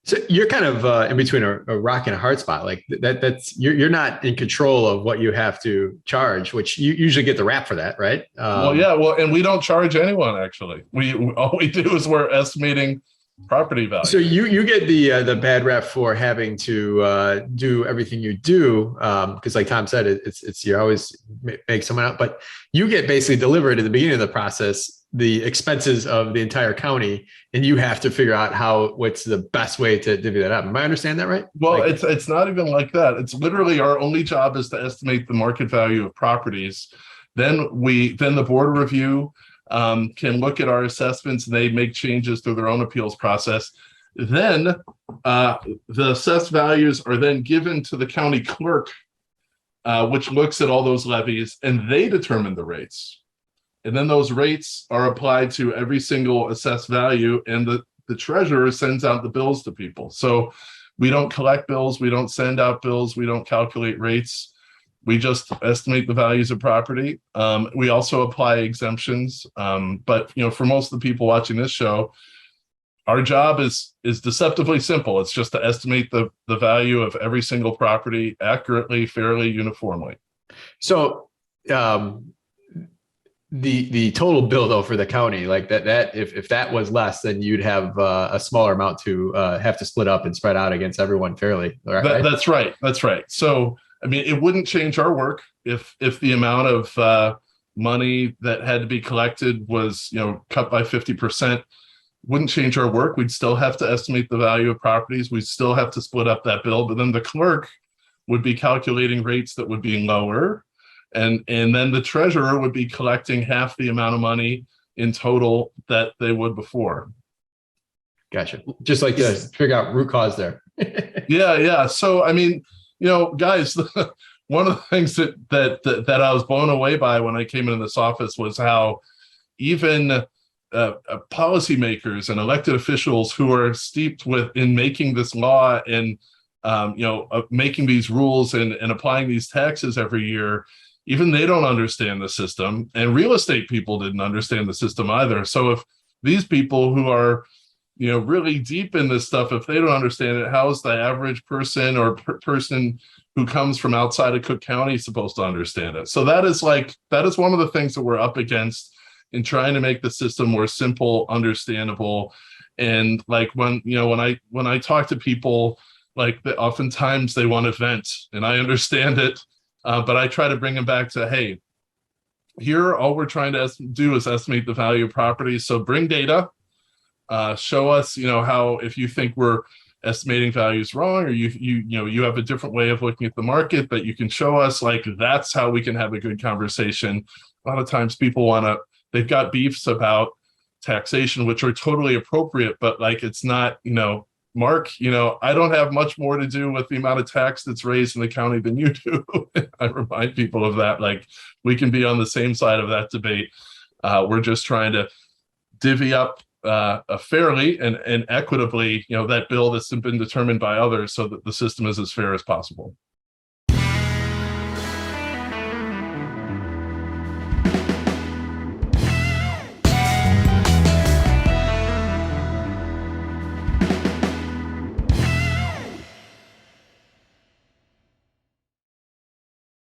So you're kind of in between a rock and a hard spot. Like that's you're not in control of what you have to charge, which you usually get the rap for that, right? Well, yeah, well, and we don't charge anyone actually. All we do is we're estimating property value. So you get the bad rap for having to do everything you do, because like Tom said, it's you always make someone out, but you get basically delivered at the beginning of the process the expenses of the entire county, and you have to figure out what's the best way to divvy that up. Am I understand that right? Well, like, it's not even like that. It's literally our only job is to estimate the market value of properties. Then the board review can look at our assessments, and they make changes through their own appeals process. Then the assessed values are then given to the county clerk, which looks at all those levies, and they determine the rates. And then those rates are applied to every single assessed value, and the treasurer sends out the bills to people. So we don't collect bills, we don't send out bills, we don't calculate rates. We just estimate the values of property. We also apply exemptions. But for most of the people watching this show, our job is deceptively simple. It's just to estimate the value of every single property accurately, fairly, uniformly. So the total bill though for the county, like that if that was less, then you'd have a smaller amount to have to split up and spread out against everyone fairly. Right? That's right. That's right. So I mean, it wouldn't change our work if the amount of money that had to be collected was cut by 50%. Wouldn't change our work. We'd still have to estimate the value of properties. We'd still have to split up that bill, but then the clerk would be calculating rates that would be lower. And then the treasurer would be collecting half the amount of money in total that they would before. Gotcha. Just like to figure out root cause there. Yeah. So, I mean, guys, one of the things that I was blown away by when I came into this office was how even policymakers and elected officials who are steeped in making this law and making these rules and applying these taxes every year, even they don't understand the system, and real estate people didn't understand the system either. So if these people who are really deep in this stuff, if they don't understand it, how is the average person or person who comes from outside of Cook County supposed to understand it? So that is one of the things that we're up against in trying to make the system more simple, understandable. And like when I talk to people, like oftentimes they want to vent, and I understand it. But I try to bring them back to, hey, here, all we're trying to do is estimate the value of properties. So bring data, show us, how, if you think we're estimating values wrong, or you have a different way of looking at the market that you can show us, like that's how we can have a good conversation. A lot of times people they've got beefs about taxation, which are totally appropriate, but like, it's not, Mark, I don't have much more to do with the amount of tax that's raised in the county than you do. I remind people of that. Like, we can be on the same side of that debate. We're just trying to divvy up fairly and equitably, that bill that's been determined by others, so that the system is as fair as possible.